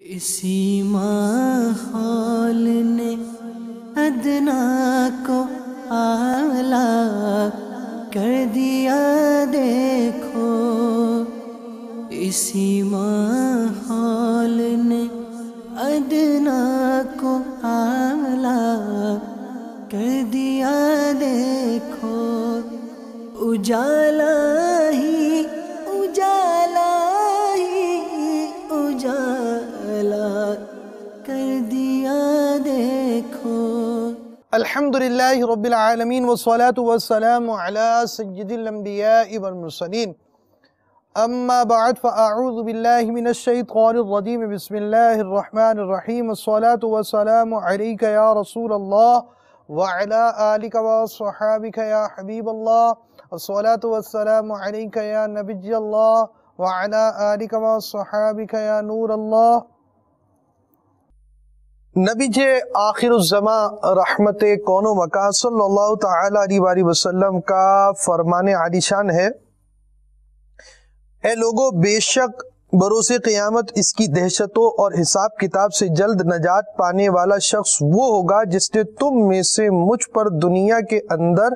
اسی ماحول نے ادنا کو اعلیٰ کر دیا دیکھو، اسی ماحول نے ادنا کو اعلیٰ کر دیا دیکھو، اجالا ہی اجالا ہی اجالا کر دیا دیکھو۔ الحمدللہ رب العالمین والصلاة والسلام علی سید الانبیاء والمرسلین، اما بعد فاعوذ باللہ من الشیطان الرجیم، بسم اللہ الرحمن الرحیم، الصلاة والسلام علیک یا رسول اللہ وعلی آلک وصحابک یا حبیب اللہ، الصلاة والسلام علیک یا نبی اللہ وعلی آلک وصحابک یا نور اللہ۔ نبی آخر الزمان رحمت کون و مکان صلی اللہ تعالی علیہ وآلہ وسلم کا فرمان عالی شان ہے، اے لوگو، بے شک بروز قیامت اس کی دہشتوں اور حساب کتاب سے جلد نجات پانے والا شخص وہ ہوگا جس نے تم میں سے مجھ پر دنیا کے اندر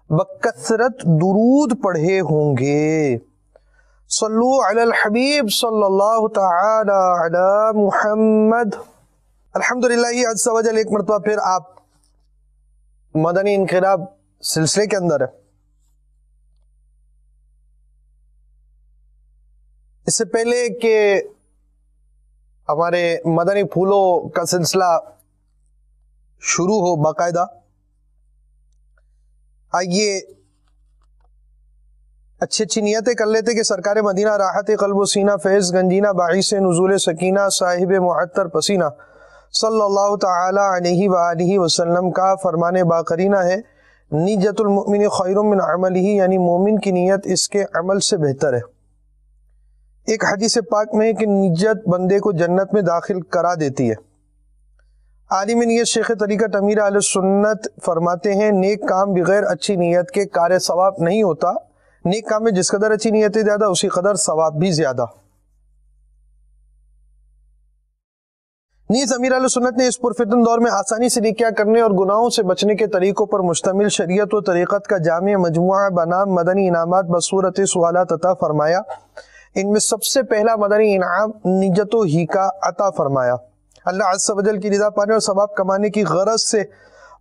بکثرت درود پڑھے ہوں گے۔ صلو علی الحبیب صلی اللہ تعالی علی محمد۔ الحمدللہ عز و جل ایک مرتبہ پھر آپ مدنی انقلاب سلسلے کے اندر ہے۔ اس سے پہلے کہ ہمارے مدنی پھولوں کا سلسلہ شروع ہو باقاعدہ، آئیے اچھی نیتیں کر لیتے کہ سرکار مدینہ راحت قلب و سینہ فیض گنجینہ باعث نزول سکینہ صاحب معطر پسینہ صلی اللہ تعالی علیہ وآلہ وسلم کا فرمان باقرینہ ہے، نیت المؤمن خیر من عملہ، یعنی مومن کی نیت اس کے عمل سے بہتر ہے۔ ایک حدیث پاک میں کہ نیت بندے کو جنت میں داخل کرا دیتی ہے۔ عالم نیت شیخ طریقت امیر اہل سنت فرماتے ہیں، نیک کام بغیر اچھی نیت کے کار ثواب نہیں ہوتا، نیک کام میں جس قدر اچھی نیتیں زیادہ اسی قدر ثواب بھی زیادہ۔ نیز امیر اہل سنت نے اس پرفتن دور میں آسانی سے نیکیاں کرنے اور گناہوں سے بچنے کے طریقوں پر مشتمل شریعت و طریقت کا جامع مجموعہ بنام مدنی انعامات بصورت سوالات عطا فرمایا۔ ان میں سب سے پہلا مدنی انعام نیت ہی کا عطا فرمایا۔ اللہ عز و جل کی رضا پانے اور ثواب کمانے کی غرض سے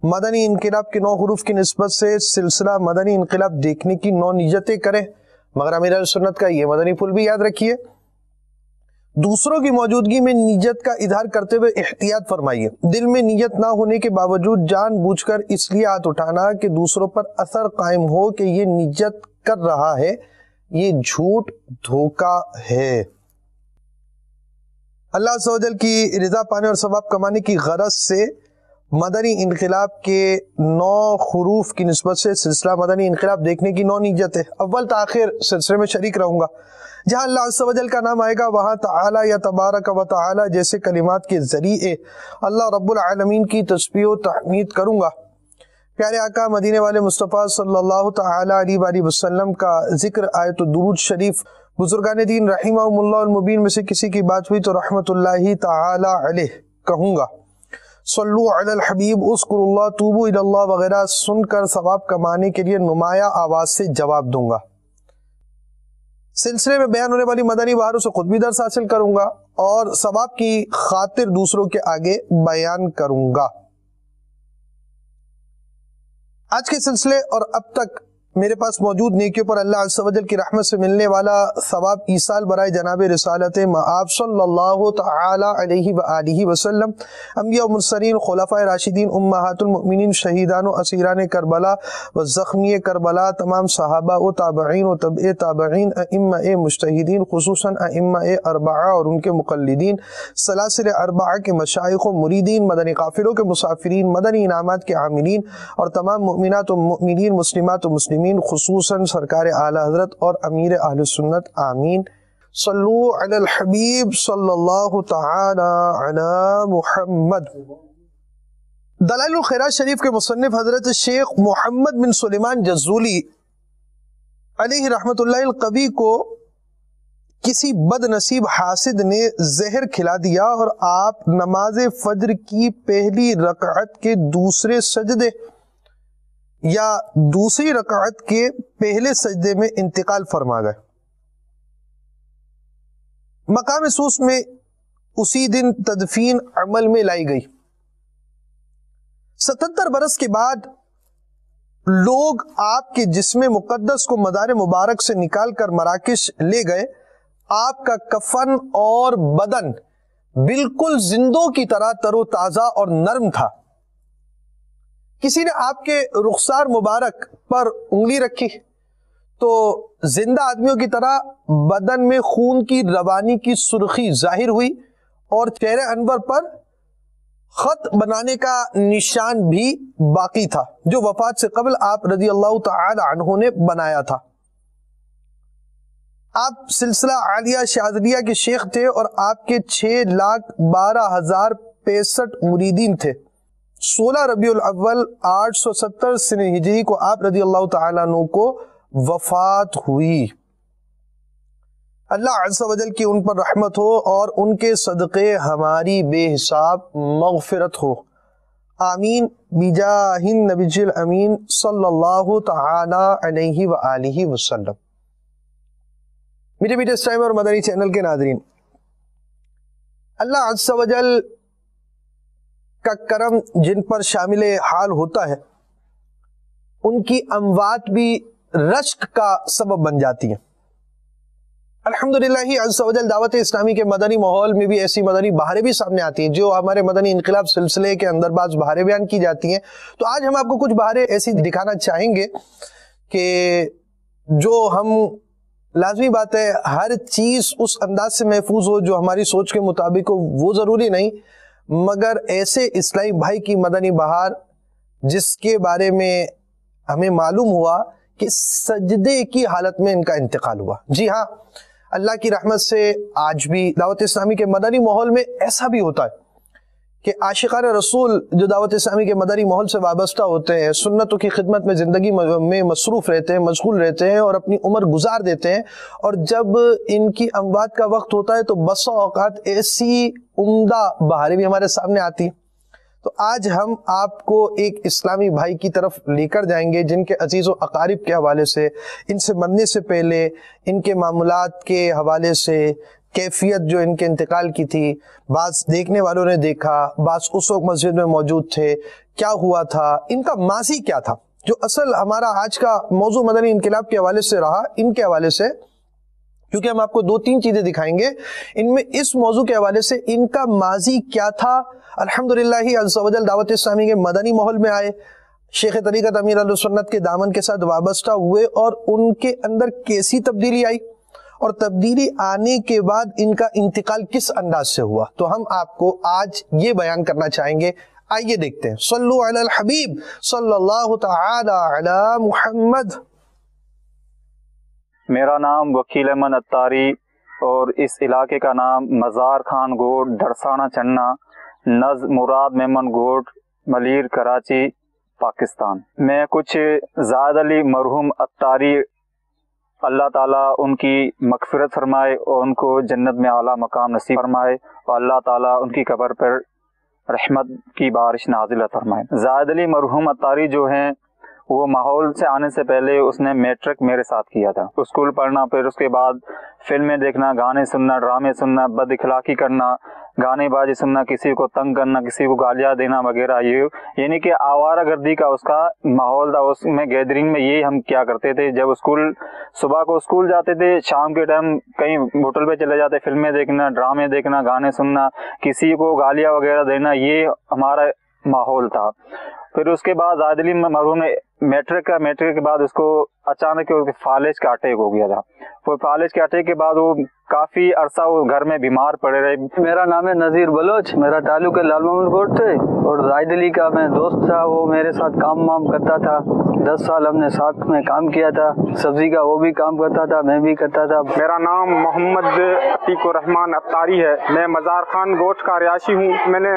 مدنی انقلاب کے 9 حروف کی نسبت سے سلسلہ مدنی انقلاب دیکھنے کی 9 نیتیں کریں، مگر امیر اہل سنت کا یہ مدنی پھول بھی یاد رکھیے۔ دوسروں کی موجودگی میں نیت کا اظہار کرتے ہوئے احتیاط فرمائیے۔ دل میں نیت نہ ہونے کے باوجود جان بوجھ کر اس لیے ہاتھ اٹھانا کہ دوسروں پر اثر قائم ہو کہ یہ نیت کر رہا ہے، یہ جھوٹ دھوکہ ہے۔ اللہ عز و جل کی رضا پانے اور ثواب کمانے کی غرض سے مدنی انقلاب کے 9 حروف کی نسبت سے سلسلہ مدنی انقلاب دیکھنے کی 9 نیتیں، اول تاخیر سلسلے میں شریک رہوں گا۔ جہاں اللہ عز و جل کا نام آئے گا وہاں تعالی یا تبارک و تعالی جیسے کلمات کے ذریعے اللہ رب العالمین کی تسبیح و تحمید کروں گا۔ پیارے آقا مدینے والے مصطفیٰ صلی اللہ تعالی علیہ وآلہ وسلم کا ذکر آیت درود شریف بزرگان دین رحمہم اللہ المبین میں سے کسی کی بات ہوئی تو رحمت اللہ تعالی علیہ کہوں گا۔ صلو علی الحبیب اذکر اللہ توبو الی اللہ وغیرہ سن کر ثواب کمانے کے لیے نمایاں آواز سے جواب دوں گا۔ سلسلے میں بیان ہونے والی مدنی بہاروں سے خود بھی درس حاصل کروں گا اور ثواب کی خاطر دوسروں کے آگے بیان کروں گا۔ آج کے سلسلے اور اب تک میرے پاس موجود نیکیوں پر اللہ عز و جل کی رحمت سے ملنے والا ثواب ایصال برائے جناب رسالت مآب صلی اللہ تعالی علیہ وآلہ وسلم، انبیاء و مرسلین، خلفاء راشدین، امہات المؤمنین، شہیدان و اسیران کربلا و زخمی کربلا، تمام صحابہ و تابعین و تبع تابعین، ائمہ مجتہدین، خصوصاً ائمہ اربعہ اور ان کے مقلدین، سلاسل اربعہ کے مشائخ و مریدین، مدنی قافلوں کے مسافرین، مدنی انعامات کے عاملین اور تمام مؤمنات و مؤمنین، مسلمات و مسلمین، خصوصاً سرکار اعلی حضرت اور امیر اہل سنت، آمین۔ صلو علی الحبیب صلی اللہ تعالی علی محمد۔ دلائل الخیرات شریف کے مصنف حضرت شیخ محمد بن سلیمان جزولی علیہ رحمت اللہ القوی کو کسی بد نصیب حاسد نے زہر کھلا دیا اور آپ نماز فجر کی پہلی رکعت کے دوسرے سجدے یا دوسری رکعت کے پہلے سجدے میں انتقال فرما گئے۔ مقام سوس میں اسی دن تدفین عمل میں لائی گئی۔ 77 برس کے بعد لوگ آپ کے جسم مقدس کو مزار مبارک سے نکال کر مراکش لے گئے۔ آپ کا کفن اور بدن بالکل زندوں کی طرح تر و تازہ اور نرم تھا۔ کسی نے آپ کے رخسار مبارک پر انگلی رکھی تو زندہ آدمیوں کی طرح بدن میں خون کی روانی کی سرخی ظاہر ہوئی اور چہرے انور پر خط بنانے کا نشان بھی باقی تھا جو وفات سے قبل آپ رضی اللہ تعالی عنہ نے بنایا تھا۔ آپ سلسلہ عالیہ شاذلیہ کے شیخ تھے اور آپ کے 6,12,065 مریدین تھے۔ 16 ربیع الاول 870 سنہ ہجری کو آپ رضی اللہ تعالیٰ عنہ کو وفات ہوئی۔ اللہ عز و جل کی ان پر رحمت ہو اور ان کے صدقے ہماری بے حساب مغفرت ہو، آمین بجاہ النبی الامین صلی اللہ تعالی علیہ وآلہ وسلم۔ میٹھے میٹھے اسٹائم اور مدنی چینل کے ناظرین، اللہ عز و جل کا کرم جن پر شامل حال ہوتا ہے ان کی اموات بھی رشک کا سبب بن جاتی ہیں۔ الحمدللہ عز و جل دعوت اسلامی کے مدنی ماحول میں بھی ایسی مدنی بہاریں بھی سامنے آتی ہیں جو ہمارے مدنی انقلاب سلسلے کے اندر بعض بہاریں بیان کی جاتی ہیں۔ تو آج ہم آپ کو کچھ بہاریں ایسی دکھانا چاہیں گے کہ جو ہم لازمی بات ہے ہر چیز اس انداز سے محفوظ ہو جو ہماری سوچ کے مطابق ہو، وہ ضروری نہیں، مگر ایسے اسلامی بھائی کی مدنی بہار جس کے بارے میں ہمیں معلوم ہوا کہ سجدے کی حالت میں ان کا انتقال ہوا۔ جی ہاں، اللہ کی رحمت سے آج بھی دعوت اسلامی کے مدنی ماحول میں ایسا بھی ہوتا ہے کہ عاشقان رسول جو دعوت اسلامی کے مدنی ماحول سے وابستہ ہوتے ہیں، سنتوں کی خدمت میں زندگی میں مصروف رہتے ہیں، مشغول رہتے ہیں اور اپنی عمر گزار دیتے ہیں، اور جب ان کی اموات کا وقت ہوتا ہے تو بسا اوقات ایسی عمدہ بہاریں بھی ہمارے سامنے آتی ہیں۔ تو آج ہم آپ کو ایک اسلامی بھائی کی طرف لے کر جائیں گے جن کے عزیز و اقارب کے حوالے سے، ان سے مرنے سے پہلے ان کے معاملات کے حوالے سے، کیفیت جو ان کے انتقال کی تھی، بعض دیکھنے والوں نے دیکھا، بعض اس وقت مسجد میں موجود تھے، کیا ہوا تھا، ان کا ماضی کیا تھا، جو اصل ہمارا آج کا موضوع مدنی انقلاب کے حوالے سے رہا، ان کے حوالے سے، کیونکہ ہم آپ کو 2-3 چیزیں دکھائیں گے ان میں اس موضوع کے حوالے سے ان کا ماضی کیا تھا۔ الحمدللہ عز و جل دعوت اسلامی کے مدنی ماحول میں آئے، شیخ طریقت امیر اہل سنت کے دامن کے ساتھ وابستہ ہوئے اور ان کے اندر کیسی تبدیلی آئی اور تبدیلی آنے کے بعد ان کا انتقال کس انداز سے ہوا، تو ہم آپ کو آج یہ بیان کرنا چاہیں گے۔ آئیے دیکھتے ہیں۔ صلو علی الحبیب صلی اللہ تعالی علی محمد۔ میرا نام وکیل احمد اتاری اور اس علاقے کا نام مزار خان گوڑ، درسانہ چننا، نز مراد میمن گوڑ، ملیر، کراچی، پاکستان۔ میں کچھ زاہد علی مرحوم اتاری، اللہ تعالیٰ ان کی مغفرت فرمائے اور ان کو جنت میں اعلیٰ مقام نصیب فرمائے اور اللہ تعالیٰ ان کی قبر پر رحمت کی بارش نازل فرمائے۔ زاہد علی مرحوم اتاری جو ہیں وہ ماحول سے آنے سے پہلے اس نے میٹرک میرے ساتھ کیا تھا، اسکول پڑھنا، پھر اس کے بعد فلمیں دیکھنا، گانے سننا، ڈرامے سننا، بد اخلاقی کرنا، گانے بازی سننا، کسی کو تنگ کرنا، کسی کو گالیاں دینا وغیرہ، یہ یعنی کہ آوارہ گردی کا اس کا ماحول تھا۔ اس میں گیدرنگ میں یہی ہم کیا کرتے تھے، جب اسکول صبح کو اسکول جاتے تھے، شام کے ٹائم کہیں ہوٹل پہ چلے جاتے، فلمیں دیکھنا، ڈرامے دیکھنا، گانے سننا، کسی کو گالیاں وغیرہ دینا، یہ ہمارا ماحول تھا۔ پھر اس کے بعد زاہد علی مرحوم نے میٹرک کے بعد اس کو اچانک فالج کا اٹیک ہو گیا تھا۔ وہ فالج کے اٹیک کے بعد وہ کافی عرصہ وہ گھر میں بیمار پڑے رہے۔ میرا نام ہے نذیر بلوچ، میرا تعلق ہے لال محمد کوٹ سے، اور زاہد علی کا میں دوست تھا، وہ میرے ساتھ کام وام کرتا تھا، 10 سال ہم نے ساتھ میں کام کیا تھا، سبزی کا وہ بھی کام کرتا تھا، میں بھی کرتا تھا۔ میرا نام محمد عتیق الرحمان اتاری ہے، میں مزار خان گوٹھ کا رہائشی ہوں۔ میں نے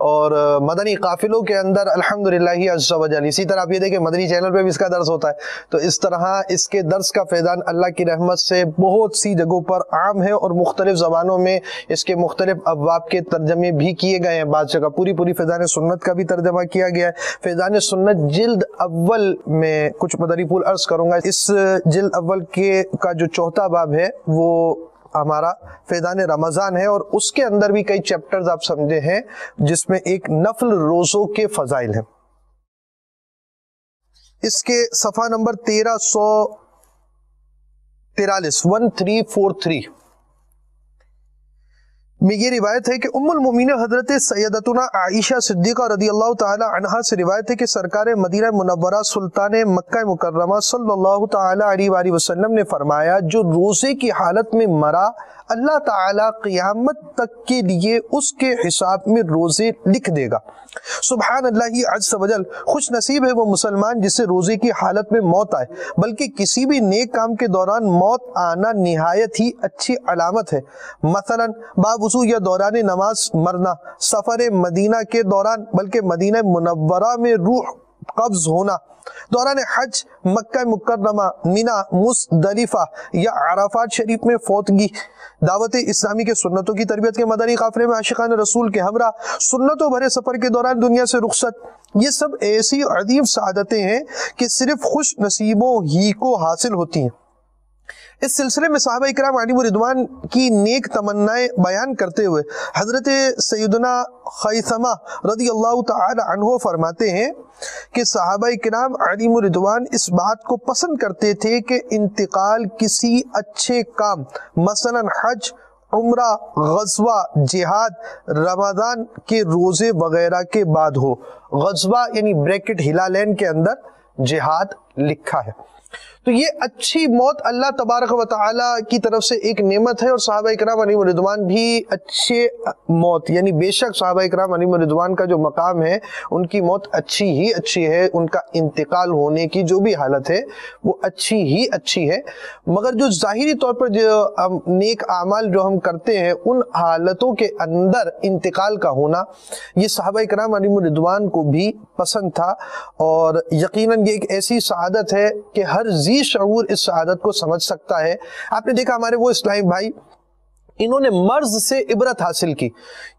اور مدنی قافلوں کے اندر الحمدللہ عز و جل. اسی طرح آپ یہ دیکھیں مدنی چینل پہ بھی اس کا درس ہوتا ہے. تو اس طرح اس کے درس کا فیضان اللہ کی رحمت سے بہت سی جگہوں پر عام ہے اور مختلف زبانوں میں اس کے مختلف ابواب کے ترجمے بھی کیے گئے ہیں. بعض جگہ پوری فیضان سنت کا بھی ترجمہ کیا گیا ہے. فیضان سنت جلد اول میں کچھ مدنی پھول عرض کروں گا. اس جلد اول کا جو چوتھا باب ہے وہ ہمارا فیضان رمضان ہے اور اس کے اندر بھی کئی چیپٹرز آپ سمجھے ہیں جس میں ایک نفل روزوں کے فضائل ہیں. اس کے صفحہ نمبر 1343 میں یہ روایت ہے کہ ام المؤمنین حضرت سیدتنا عائشہ صدیقہ رضی اللہ تعالی عنہا سے روایت ہے کہ سرکار مدینہ منورہ سلطان مکہ مکرمہ صلی اللہ تعالی علیہ وآلہ وسلم نے فرمایا جو روزے کی حالت میں مرا اللہ تعالی قیامت تک کے لیے اس کے حساب میں روزے لکھ دے گا. سبحان اللہ عز و جل. خوش نصیب ہے وہ مسلمان جسے روزے کی حالت میں موت آئے، بلکہ کسی بھی نیک کام کے دوران موت آنا نہایت ہی اچھی علامت ہے. مثلا باوضو یا دوران نماز مرنا، سفر مدینہ کے دوران بلکہ مدینہ منورہ میں روح قبض ہونا، دوران حج مکہ مکرمہ مینا مزدلفہ یا عرفات شریف میں فوتگی، دعوت اسلامی کے سنتوں کی تربیت کے مدنی قافلے میں عاشقان رسول کے ہمراہ، سنتوں بھرے سفر کے دوران دنیا سے رخصت، یہ سب ایسی عظیم سعادتیں ہیں کہ صرف خوش نصیبوں ہی کو حاصل ہوتی ہیں. اس سلسلے میں صحابہ اکرام علیہم رضوان کی نیک تمنائیں بیان کرتے ہوئے حضرت سیدنا خیثمہ رضی اللہ تعالی عنہ فرماتے ہیں کہ صحابہ اکرام علیہم رضوان اس بات کو پسند کرتے تھے کہ انتقال کسی اچھے کام مثلا حج، عمرہ، غزوہ، جہاد، رمضان کے روزے وغیرہ کے بعد ہو. غزوہ یعنی بریکٹ ہلالین کے اندر جہاد لکھا ہے. تو یہ اچھی موت اللہ تبارک و تعالی کی طرف سے ایک نعمت ہے اور صحابہ اکرام علیہم رضوان بھی اچھے موت یعنی بے شک صحابہ اکرام علیہم رضوان کا جو مقام ہے ان کی موت اچھی ہی اچھی ہے، ان کا انتقال ہونے کی جو بھی حالت ہے وہ اچھی ہی اچھی ہے. مگر جو ظاہری طور پر جو نیک اعمال جو ہم کرتے ہیں ان حالتوں کے اندر انتقال کا ہونا یہ صحابہ اکرام علیہم رضوان کو بھی پسند تھا اور یقیناً یہ ایک ایسی سعادت ہے کہ ہر ذی شعور اس سعادت کو سمجھ سکتا ہے. آپ نے دیکھا ہمارے وہ اسلامی بھائی انہوں نے مرض سے عبرت حاصل کی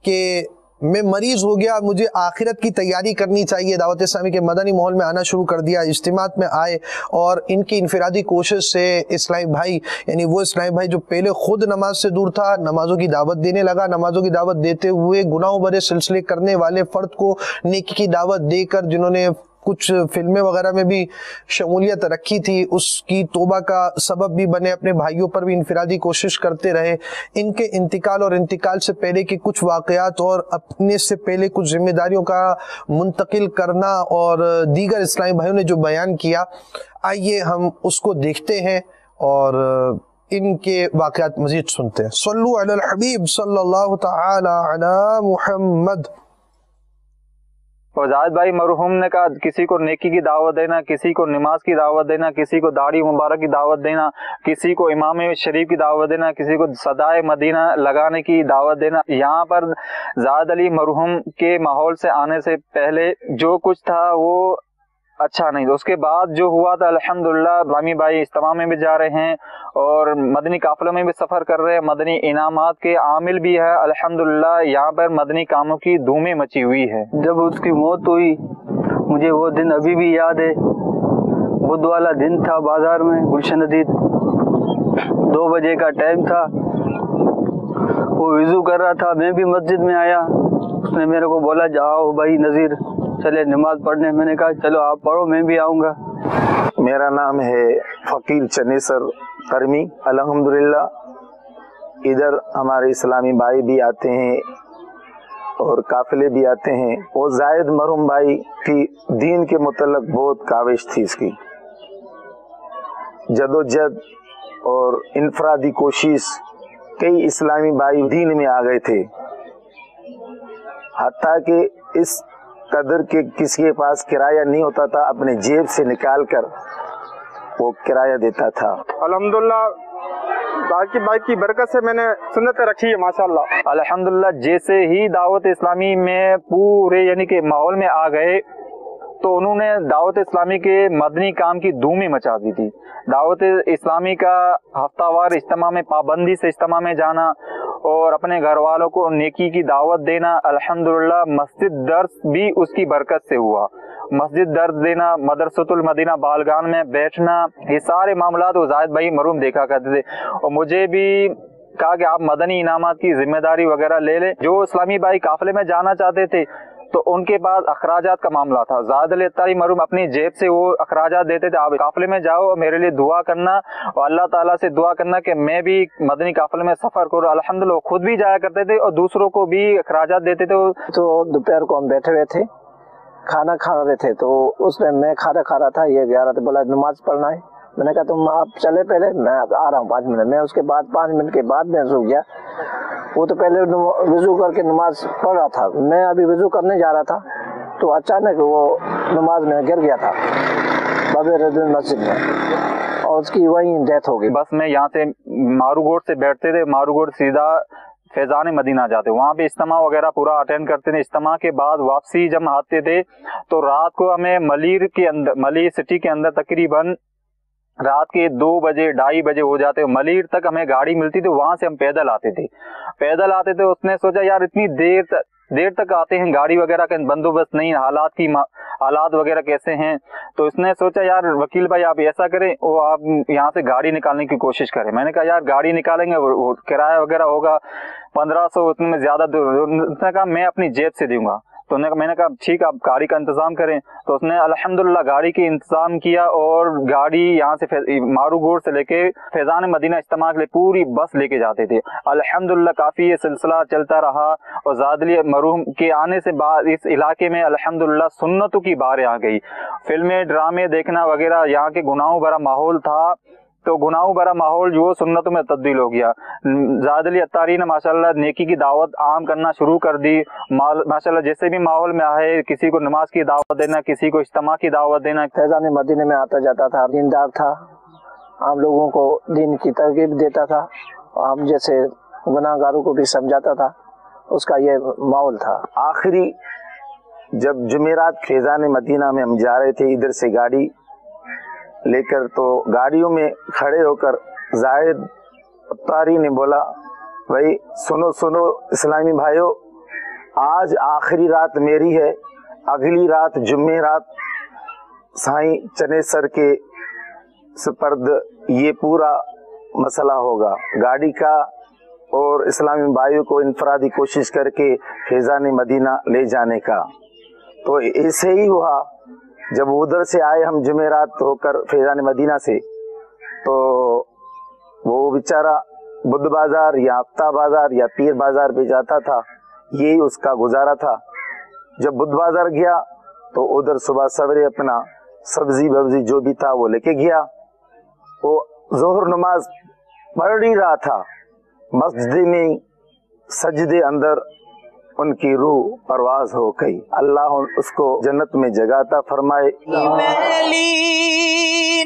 کہ میں مریض ہو گیا، مجھے آخرت کی تیاری کرنی چاہیے. دعوت اسلامی کے مدنی ماحول میں آنا شروع کر دیا، اجتماعات میں آئے اور ان کی انفرادی کوشش سے اسلامی بھائی یعنی وہ اسلامی بھائی جو پہلے خود نماز سے دور تھا نمازوں کی دعوت دینے لگا، نمازوں کی دعوت دیتے ہوئے گناہوں بھرے سلسلے کرنے والے فرد کو نیکی کی دعوت دے کر جنہوں نے کچھ فلمیں وغیرہ میں بھی شمولیت رکھی تھی اس کی توبہ کا سبب بھی بنے، اپنے بھائیوں پر بھی انفرادی کوشش کرتے رہے. ان کے انتقال اور انتقال سے پہلے کے کچھ واقعات اور اپنے سے پہلے کچھ ذمہ داریوں کا منتقل کرنا اور دیگر اسلامی بھائیوں نے جو بیان کیا، آئیے ہم اس کو دیکھتے ہیں اور ان کے واقعات مزید سنتے ہیں. صلو علی الحبیب صلی اللہ تعالی علی محمد. اور زاہد بھائی مرحوم نے کہا کسی کو نیکی کی دعوت دینا، کسی کو نماز کی دعوت دینا، کسی کو داڑھی مبارک کی دعوت دینا، کسی کو امام شریف کی دعوت دینا، کسی کو صدائے مدینہ لگانے کی دعوت دینا. یہاں پر زاہد علی مرحوم کے ماحول سے آنے سے پہلے جو کچھ تھا وہ اچھا نہیں تھا. اس کے بعد جو ہوا تھا الحمدللہ رامی بھائی اجتماع میں بھی جا رہے ہیں اور مدنی قافلوں میں بھی سفر کر رہے ہیں، مدنی انعامات کے عامل بھی ہے الحمدللہ. یہاں پر مدنی کاموں کی دھومیں مچی ہوئی ہے. جب اس کی موت ہوئی مجھے وہ دن ابھی بھی یاد ہے. بدھ والا دن تھا، بازار میں گلشن ندید 2 بجے کا ٹائم تھا. وہ وضو کر رہا تھا، میں بھی مسجد میں آیا. اس نے میرے کو بولا جاؤ بھائی نذیر چلے نماز پڑھنے. میں نے کہا چلو آپ پڑھو میں بھی آؤں گا. میرا نام ہے فقیر چنیسر کرمی. الحمدللہ ادھر ہمارے اسلامی بھائی بھی آتے ہیں اور قافلے بھی آتے ہیں. اور زاہد مرحوم بھائی کی دین کے متعلق بہت کاوش تھی، اس کی جدوجہد اور انفرادی کوشش. کئی اسلامی بھائی دین میں آ گئے تھے، حتیٰ کہ اس قدر کے کسی کے پاس کرایہ نہیں ہوتا تھا، اپنے جیب سے نکال کر وہ کرایہ دیتا تھا. الحمدللہ باقی بھائی کی برکت سے میں نے سنتیں رکھی ہے ماشاءاللہ. الحمدللہ جیسے ہی دعوت اسلامی میں پورے یعنی کہ ماحول میں آ گئے تو انہوں نے دعوت اسلامی کے مدنی کام کی دھوم مچا دی تھی. دعوت اسلامی کا ہفتہ وار اجتماع میں پابندی سے اجتماع میں جانا اور اپنے گھر والوں کو نیکی کی دعوت دینا. الحمدللہ مسجد درس بھی اس کی برکت سے ہوا. مسجد درس دینا, مدرسۃ المدینہ بالگان میں بیٹھنا, یہ سارے معاملات وہ زاہد بھائی مرحوم دیکھا کرتے تھے. اور مجھے بھی کہا کہ آپ مدنی انعامات کی ذمہ داری وغیرہ لے لیں. جو اسلامی بھائی قافلے میں جانا چاہتے تھے تو ان کے پاس اخراجات کا معاملہ تھا. زاہد علی اتاری مرحوم اپنی جیب سے وہ اخراجات دیتے تھے, آپ قافلے میں جاؤ اور میرے لیے دعا کرنا اور اللہ تعالیٰ سے دعا کرنا کہ میں بھی مدنی قافلے میں سفر کروں. الحمدللہ وہ خود بھی جایا کرتے تھے اور دوسروں کو بھی اخراجات دیتے تھے. تو دوپہر کو ہم بیٹھے ہوئے تھے, کھانا کھا رہے تھے, تو اس میں کھانا کھا رہا تھا, یہ گیا رہا تھا, بولا نماز پڑھنا ہے. میں نے کہا تم آپ چلے پہلے, میں آ رہا ہوں 5 منٹ. میں اس کے بعد 5 منٹ کے بعد میں سو گیا. وہ تو پہلے وضو کر کے نماز پڑھ رہا تھا, میں ابھی وضو کرنے جا رہا تھا تو اچانک وہ نماز میں گر گیا تھا باب رضوان مسجد میں, اور اس کی وہیں ڈیتھ ہو گئی. بس میں یہاں سے مارو گوڑ سے بیٹھتے تھے, مارو گوڑ سیدھا فیضان مدینہ جاتے, وہاں پہ اجتماع وغیرہ پورا اٹینڈ کرتے تھے. اجتماع کے بعد واپسی جب آتے تھے تو رات کو ہمیں ملیر کے اندر, ملیر سٹی کے اندر تقریباً رات کے 2 بجے 2:30 بجے ہو جاتے. ملیر تک ہمیں گاڑی ملتی تھی, وہاں سے ہم پیدل آتے تھے. اس نے سوچا یار اتنی دیر تک آتے ہیں, گاڑی وغیرہ کا بندوبست نہیں, حالات وغیرہ کیسے ہیں. تو اس نے سوچا یار وکیل بھائی آپ ایسا کریں, وہ آپ یہاں سے گاڑی نکالنے کی کوشش کریں. میں نے کہا یار گاڑی نکالیں گے, وہ کرایہ وغیرہ ہوگا 1500, اتنے میں زیادہ. اس نے کہا میں اپنی جیب سے دوں گا. تو میں نے کہا ٹھیک آپ گاڑی کا انتظام کریں. تو اس نے الحمدللہ گاڑی کی انتظام کیا اور گاڑی یہاں سے مارو گوڑ سے لے کے فیضان مدینہ اجتماع کے لیے پوری بس لے کے جاتے تھے. الحمدللہ کافی یہ سلسلہ چلتا رہا اور زاہد علی مرحوم کے آنے سے بعد اس علاقے میں الحمدللہ سنتوں کی باریں آ گئی. فلمیں ڈرامے دیکھنا وغیرہ, یہاں کے گناہوں بھرا ماحول تھا, تو گناہوں بھرا ماحول جو سنتوں میں تبدیل ہو گیا. زاہد علی اتاری نے ماشاءاللہ نیکی کی دعوت عام کرنا شروع کر دی. ماشاءاللہ جیسے بھی ماحول میں آئے, کسی کو نماز کی دعوت دینا, کسی کو اجتماع کی دعوت دینا. فیضان مدینے میں آتا جاتا تھا, دیندار تھا, عام لوگوں کو دین کی ترغیب دیتا تھا, ہم جیسے گناہ گاروں کو بھی سمجھاتا تھا. اس کا یہ ماحول تھا. آخری جب جمعرات فیضان مدینہ میں ہم جا رہے تھے ادھر سے گاڑی لے کر, تو گاڑیوں میں کھڑے ہو کر زاہد اتاری نے بولا بھائی سنو اسلامی بھائیو, آج آخری رات میری ہے, اگلی رات جمعرات سائیں چنے سر کے سپرد یہ پورا مسئلہ ہوگا گاڑی کا, اور اسلامی بھائیوں کو انفرادی کوشش کر کے فیضان مدینہ لے جانے کا. تو ایسے ہی ہوا, جب ادھر سے آئے ہم جمعرات ہو کر فیضان مدینہ سے, تو وہ بیچارہ بدھ بازار یا ہفتہ بازار یا پیر بازار پہ جاتا تھا, یہی اس کا گزارا تھا. جب بدھ بازار گیا تو ادھر صبح سویرے اپنا سبزی ببزی جو بھی تھا وہ لے کے گیا. وہ ظہر نماز پڑھ ہی رہا تھا, مسجد میں سجدے اندر ان کی روح پرواز ہو گئی. اللہ اس کو جنت میں جگہ عطا فرمائے. میلی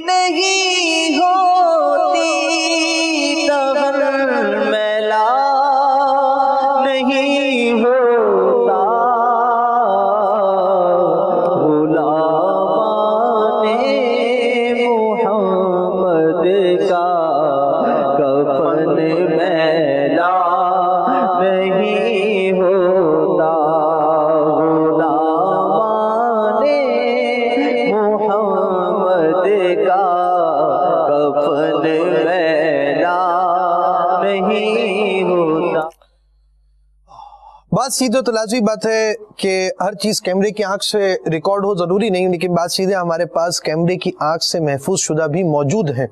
نہیں ہوتی تن میلا نہیں ہوتا, غلامان محمد کا کفن میلا نہیں ہوتا, غلامان محمد کا کفن میلا نہیں ہوتا. بات سیدھے تو لازمی بات ہے کہ ہر چیز کیمرے کی آنکھ سے ریکارڈ ہو, ضروری نہیں, لیکن بات سیدھے ہمارے پاس کیمرے کی آنکھ سے محفوظ شدہ بھی موجود ہیں.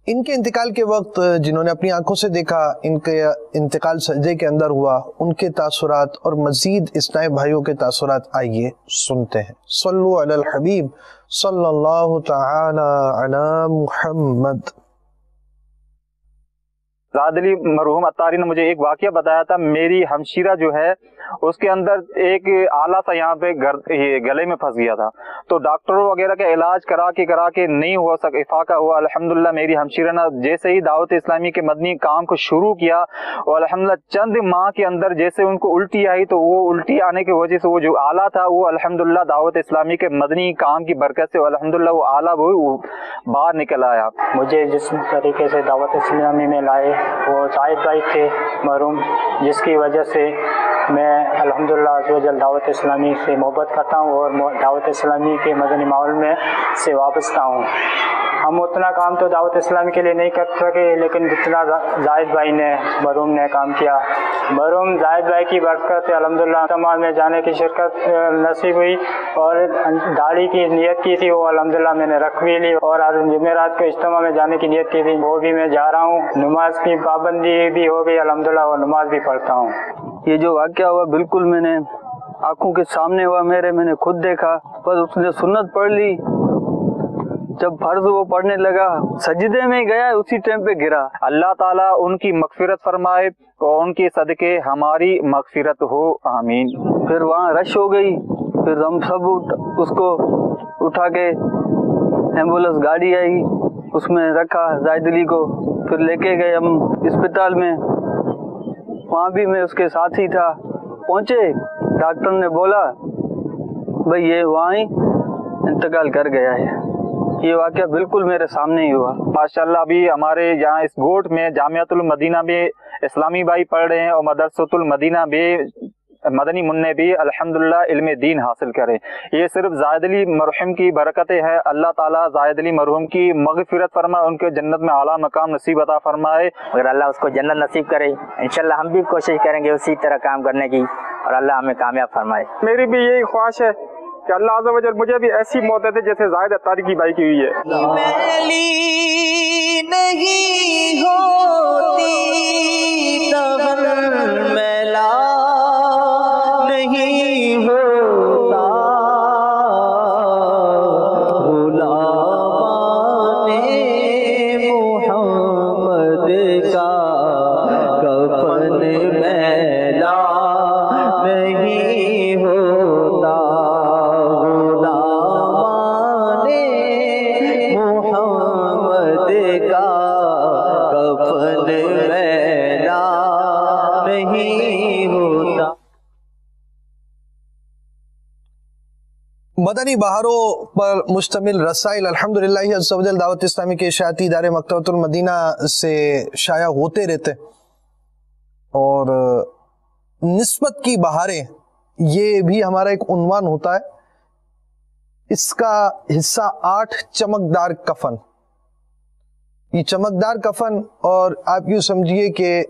ان کے انتقال کے وقت جنہوں نے اپنی آنکھوں سے دیکھا, ان کے انتقال سجدے کے اندر ہوا, ان کے تاثرات اور مزید اسلامی بھائیوں کے تاثرات آئیے سنتے ہیں. صلو علی الحبیب صلی اللہ تعالی علی محمد. زاہد علی مرحوم اتاری نے مجھے ایک واقعہ بتایا تھا، میری ہمشیرہ جو ہے اس کے اندر ایک آلہ سا یہاں پہ گلے میں پھنس گیا تھا، تو ڈاکٹروں وغیرہ کا علاج کرا کے نہیں ہوا افاقہ ہوا۔ الحمدللہ میری ہمشیرہ نے جیسے ہی دعوت اسلامی کے مدنی کام کو شروع کیا، اور الحمدللہ چند ماہ کے اندر جیسے ان کو الٹی آئی، تو وہ الٹی آنے کی وجہ سے وہ جو آلہ تھا وہ الحمدللہ دعوت اسلامی کے مدنی کام کی برکت سے الحمدللہ وہ آلہ وہ باہر نکل آیا۔ مجھے جس طریقے سے دعوت اسلامی میں لائے وہ زاہد بھائی تھے مرحوم، جس کی وجہ سے میں الحمدللہ عزوجل دعوت اسلامی سے محبت کرتا ہوں اور دعوت اسلامی کے مدنی ماحول میں سے وابستہ ہوں۔ ہم اتنا کام تو دعوت اسلامی کے لیے نہیں کر سکے، لیکن جتنا زاہد بھائی نے مرحوم نے کام کیا، مرحوم زاہد بھائی کی برکت سے الحمدللہ اجتماع میں جانے کی شرکت نصیب ہوئی، اور داڑھی کی نیت کی تھی وہ الحمدللہ میں نے رکھ بھی لی، اور آج جمعرات کو اجتماع میں جانے کی نیت کی تھی وہ بھی میں جا رہا ہوں۔ نماز کی پابندی بھی ہو گئی الحمدللہ، اور نماز بھی پڑھتا ہوں۔ یہ جو واقعہ ہوا بالکل میں نے آنکھوں کے سامنے ہوا میرے، میں نے خود دیکھا، بس اس نے سنت پڑھ لی، جب فرض وہ پڑھنے لگا سجدے میں گیا اسی ٹائم پہ گرا۔ اللہ تعالیٰ ان کی مغفرت فرمائے اور ان کے صدقے ہماری مغفرت ہو، آمین۔ پھر وہاں رش ہو گئی، پھر ہم سب اس کو اٹھا کے ایمبولینس گاڑی آئی اس میں رکھا زاہد علی کو، پھر لے کے گئے ہم اسپتال میں، وہاں بھی میں اس کے ساتھ ہی تھا۔ پہنچے ڈاکٹر نے بولا بھئی یہ وہاں ہی انتقال کر گیا ہے۔ یہ واقعہ بالکل میرے سامنے ہی ہوا۔ ماشاءاللہ ابھی ہمارے یہاں اس گوٹ میں جامعۃ المدینہ میں اسلامی بھائی پڑھ رہے ہیں، اور مدرسۃ المدینہ بھی مدنی منع بھی الحمدللہ علم دین حاصل کرے۔ یہ صرف زاہد علی مرحوم کی برکتیں ہیں۔ اللہ تعالیٰ زاہد علی مرحوم کی مغفرت فرمائے، ان کے جنت میں اعلیٰ مقام نصیب عطا فرمائے۔ اگر اللہ اس کو جنت نصیب کرے انشاءاللہ ہم بھی کوشش کریں گے اسی طرح کام کرنے کی، اور اللہ ہمیں کامیاب فرمائے۔ میری بھی یہی خواہش ہے کہ اللہ عز و جل مجھے بھی ایسی موت دے جیسے زاہد اتاری کی بھائی کی ہوئی ہے۔ پہلی نہیں ہوتی دہن میلا نہیں ہوتا، غلامان محمد کا کفن میلا نہیں ہوتا، غلامان محمد کا کفن میلا نہیں ہوتا۔ مدنی بہاروں پر مشتمل رسائل الحمدللہ عز و جل دعوت اسلامی کے اشاعتی ادارے مکتبۃ المدینہ سے شائع ہوتے رہتے، اور نسبت کی بہاریں یہ بھی ہمارا ایک عنوان ہوتا ہے۔ اس کا حصہ 8 چمکدار کفن، یہ چمکدار کفن، اور آپ یوں سمجھیے کہ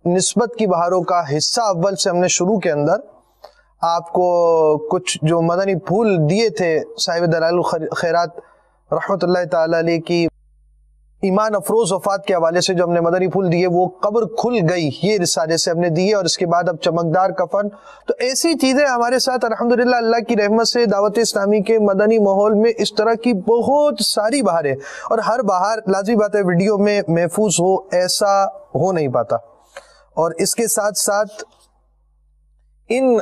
نسبت کی بہاروں کا حصہ اول سے ہم نے شروع کے اندر آپ کو کچھ جو مدنی پھول دیے تھے صاحب دلائل الخیرات رحمۃ اللہ تعالی علیہ کی ایمان افروز وفات کے حوالے سے جو ہم نے مدنی پھول دیے، وہ قبر کھل گئی یہ رسالے سے ہم نے دیے، اور اس کے بعد اب چمکدار کفن۔ تو ایسی چیزیں ہمارے ساتھ الحمدللہ اللہ کی رحمت سے دعوت اسلامی کے مدنی ماحول میں اس طرح کی بہت ساری بہاریں، اور ہر بہار لازمی بات ہے ویڈیو میں محفوظ ہو ایسا ہو نہیں پاتا۔ اور اس کے ساتھ ساتھ ان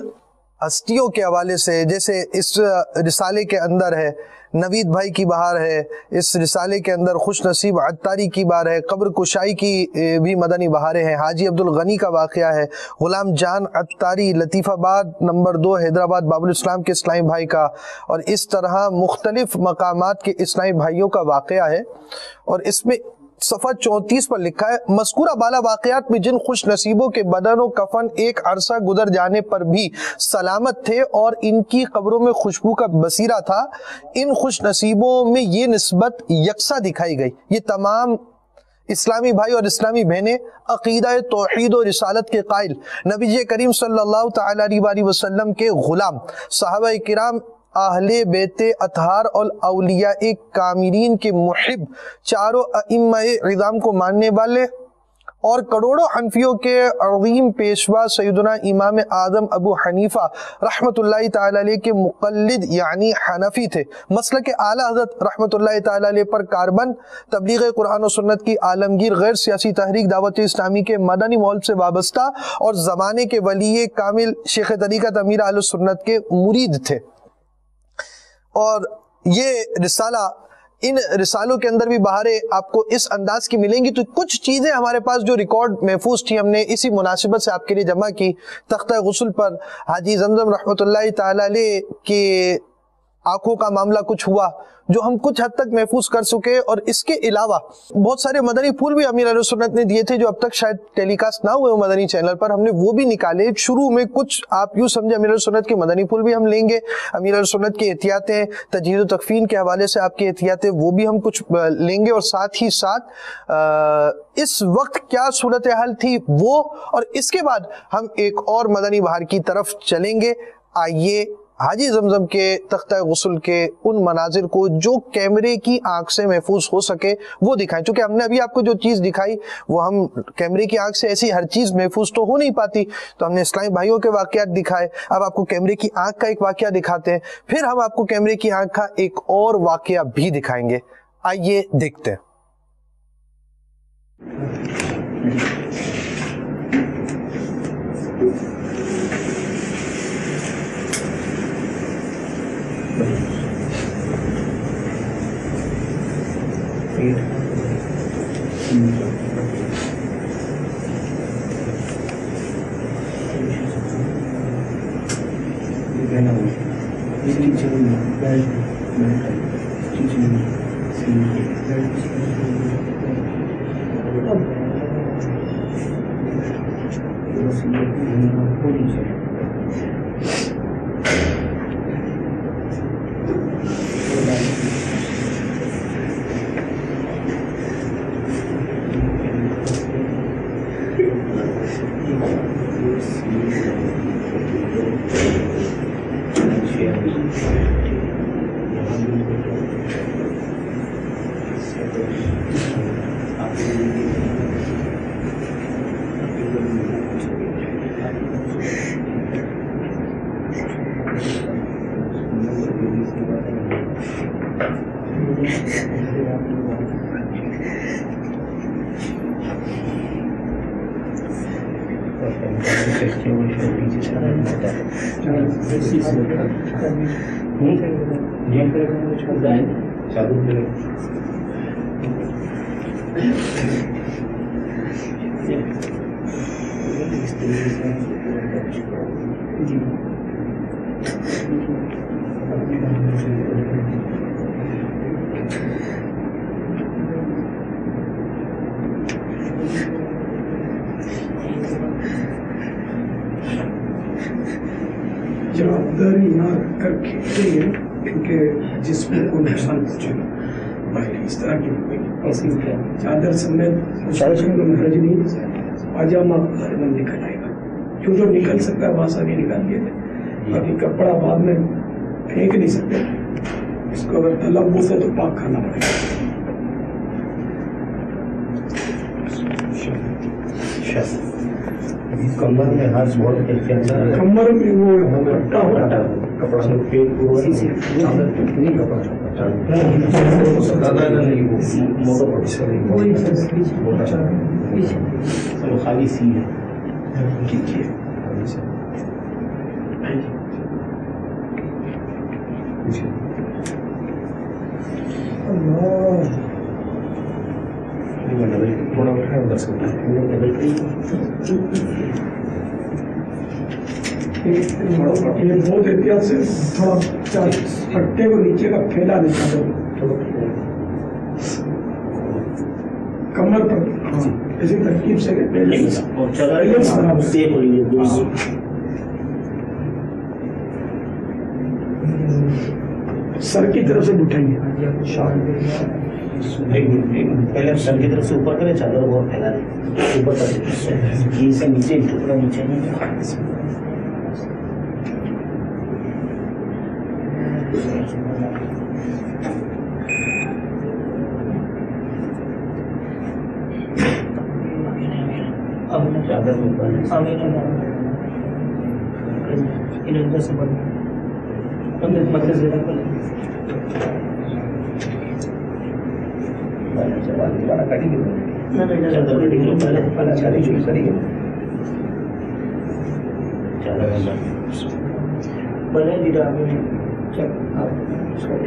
ہستیوں کے حوالے سے، جیسے اس رسالے کے اندر ہے نوید بھائی کی بہار ہے، اس رسالے کے اندر خوش نصیب عطاری کی بہار ہے، قبر کشائی کی بھی مدنی بہاریں ہیں، حاجی عبدالغنی کا واقعہ ہے، غلام جان عطاری لطیف آباد نمبر 2 حیدرآباد باب الاسلام کے اسلامی بھائی کا، اور اس طرح مختلف مقامات کے اسلامی بھائیوں کا واقعہ ہے۔ اور اس میں صفحہ 34 پر لکھا ہے، مذکورہ بالا واقعات میں جن خوش نصیبوں کے بدن و کفن ایک عرصہ گزر جانے پر بھی سلامت تھے اور ان کی قبروں میں خوشبو کا بصیرہ تھا، ان خوش نصیبوں میں یہ نسبت یکساں دکھائی گئی۔ یہ تمام اسلامی بھائی اور اسلامی بہنیں عقیدہ توحید و رسالت کے قائل، نبی کریم صلی اللہ تعالی علیہ وسلم کے غلام، صحابہ کرام اہل بیت اطہار اور اولیاء کاملین کے محب، چاروں ائمہ اعظام کو ماننے والے اور کروڑوں حنفیوں کے عظیم پیشوا سیدنا امام اعظم ابو حنیفہ رحمۃ اللہ تعالی علیہ کے مقلد یعنی حنفی تھے. مسلک اعلیٰ حضرت رحمۃ اللہ تعالی علیہ پر کاربن تبلیغ قرآن و سنت کی عالمگیر غیر سیاسی تحریک دعوت اسلامی کے مدنی ماحول سے وابستہ اور زمانے کے ولی کامل شیخ طریقت امیر اہل سنت کے مرید تھے. اور یہ رسالہ، ان رسالوں کے اندر بھی بہاریں آپ کو اس انداز کی ملیں گی. تو کچھ چیزیں ہمارے پاس جو ریکارڈ محفوظ تھی ہم نے اسی مناسبت سے آپ کے لیے جمع کی. تختہ غسل پر حاجی زمزم رحمۃ اللہ تعالی علیہ کے آنکھوں کا معاملہ کچھ ہوا جو ہم کچھ حد تک محفوظ کر سکے، اور اس کے علاوہ بہت سارے مدنی پھول بھی امیر اہل سنت نے دیے تھے جو اب تک شاید ٹیلی کاسٹ نہ ہوئے مدنی چینل پر. ہم نے وہ بھی نکالے. شروع میں کچھ آپ یوں سمجھے امیر اہل سنت کے مدنی پھول بھی ہم لیں گے، امیر اہل سنت کی احتیاطیں تجہیز و تکفین کے حوالے سے آپ کی احتیاطیں وہ بھی ہم کچھ لیں گے، اور ساتھ ہی ساتھ اس وقت کیا صورتحال تھی وہ، اور اس کے بعد ہم ایک اور مدنی بہار کی طرف چلیں گے. آئیے حاجی زمزم کے تختہ غسل کے ان مناظر کو جو کیمرے کی آنکھ سے محفوظ ہو سکے وہ دکھائیں. چونکہ ہم نے ابھی آپ کو جو چیز دکھائی وہ ہم کیمرے کی آنکھ سے ایسی ہر چیز محفوظ تو ہو نہیں پاتی، تو ہم نے اسلامی بھائیوں کے واقعات دکھائے. اب آپ کو کیمرے کی آنکھ کا ایک واقعہ دکھاتے ہیں، پھر ہم آپ کو کیمرے کی آنکھ کا ایک اور واقعہ بھی دکھائیں گے. آئیے دیکھتے ہیں. جوابداری نہ کر کھینچیں گے کیونکہ جسم کو نقصان پہنچے گا. باہر اس طرح کی چادر سمیت رجنی پاجامہ نکل آئے گا. جو نکل سکتا ہے وہاں سے بھی نکال دیے تھے. باقی کپڑا بعد میں پھینک نہیں سکتے. اس کو اگر تلبس ہے تو پاک کھانا پڑے گا. کمر میں ہاتھ بہت کمر میں وہ کپڑا ہوتا ہے کپڑا سے پیٹ خالی سی ہے. تھوڑا اٹھا ادھر سے بہت احتیاط سے تھوڑا پٹے کو نیچے کا پھیلا نہیں چاہتے کمر پر ایسی ترکیب سے سر کی طرف سے اٹھائیں گے. پہلے سر کی طرف سے اوپر کرے چادر بہت پھیلا دیں اوپر کر سے نیچے ٹکڑا نیچے اندر سے بند مدد زیادہ کر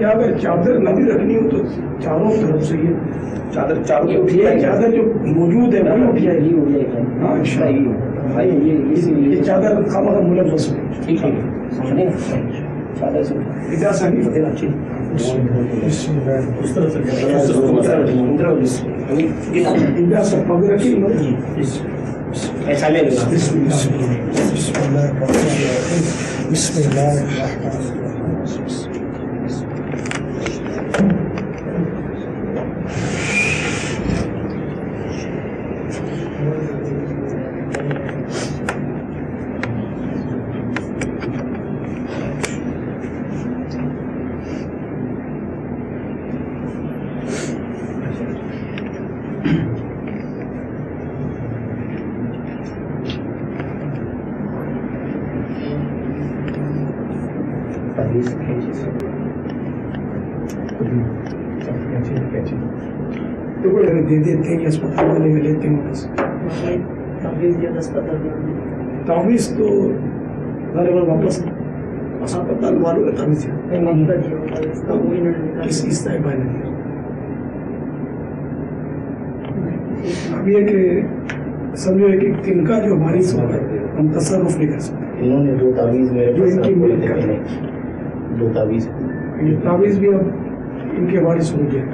اگر چادر نہ بھی رکھنی ہو تو چاروں طرف سے یہ چادر چادر جو موجود ہے وہ اٹھ جائے گی. ہاں یہ چادر خامہ کا ملوث ہو. ٹھیک ہے چادر سے اجازت نہیں فتح اچھی اس طرح سے اجازت پگ رکھی ایسا لے لگا. بسم اللہ بسم اللہ دے دیتے ہیں اسپتال والے میں لیتے ہیں. تعویذ تو غالباً واپس اسپتال والوں کا تعویذ ہے. کس چیز کا بھائی نہیں. اب یہ کہ سمجھو کہ ان کا جو وارث ہوگا ہم تصرف نہیں کر سکتے. انہوں نے 2 تعویذ میرے جو ان کی ملک کا 2 تعویذ یہ تعویذ بھی اب ان کے وارث ہو گئے.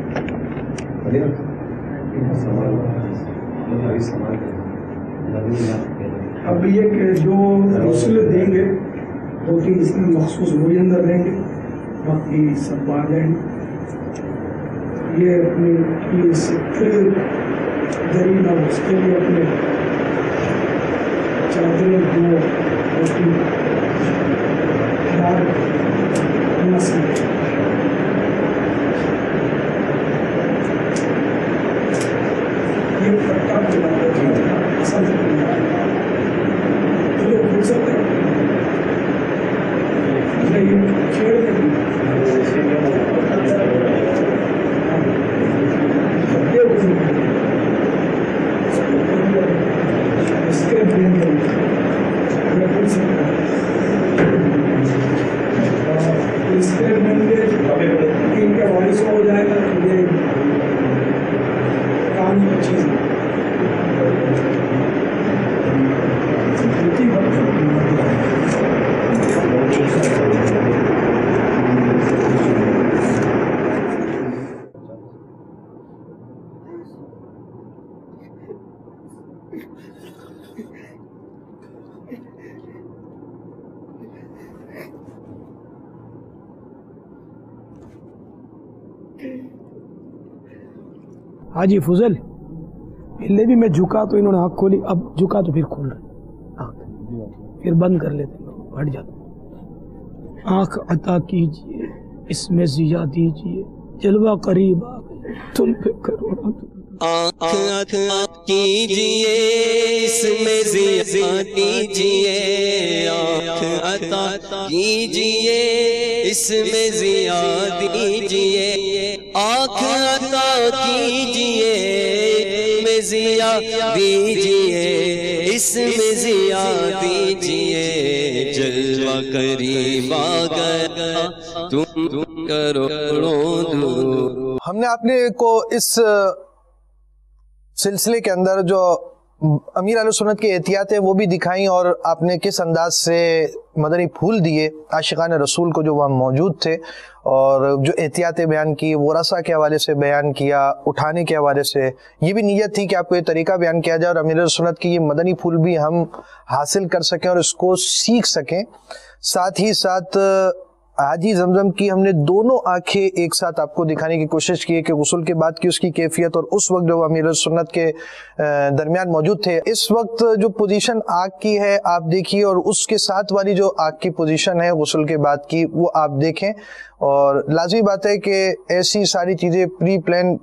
اب یہ کہ جو غسل دیں گے 2-3 اس میں مخصوص وہی اندر دیں گے باقی سب باہر جائیں گے. یہ اپنی دلیل اور اس کے لیے اپنے چادریں ہو جائے گا. یہ کام کی چیز ہے. حاجی فضل پہلے بھی میں جھکا تو انہوں نے آنکھ کھولی, اب جھکا تو پھر کھول رہے آنکھ, پھر بند کر لیتے ہٹ جاتا. آنکھ عطا کیجئے اس میں ضیا دیجئے, جلوہ قریب آ گئے تم پہ کرو. آنکھ عطا کیجئے اس میں ضیا دیجئے, آنکھ عطا کیجئے اس میں ضیا دیجئے, آنکھ عطا کیجئے میں ضیا دیجئے, اس میں ضیا دیجئے, جلوہ قریب آ گیا تم کرو دور. ہم نے آپ نے کو اس سلسلے کے اندر جو امیر اہل سنت کی احتیاط ہے وہ بھی دکھائیں, اور آپ نے کس انداز سے مدنی پھول دیے عاشقان رسول کو جو وہاں موجود تھے, اور جو احتیاطیں بیان کی, ورثہ کے حوالے سے بیان کیا, اٹھانے کے حوالے سے. یہ بھی نیت تھی کہ آپ کو یہ طریقہ بیان کیا جائے اور امیر اہل سنت کی یہ مدنی پھول بھی ہم حاصل کر سکیں اور اس کو سیکھ سکیں. ساتھ ہی ساتھ حاجی زمزم کی ہم نے دونوں آنکھیں ایک ساتھ آپ کو دکھانے کی کوشش کی ہے کہ غسل کے بعد کی اس کی کیفیت اور اس وقت جو امیر سنت کے درمیان موجود تھے. اس وقت جو پوزیشن آنکھ کی ہے آپ دیکھیے, اور اس کے ساتھ والی جو آنکھ کی پوزیشن ہے غسل کے بعد کی وہ آپ دیکھیں. اور لازمی بات ہے کہ ایسی ساری چیزیں پری پلان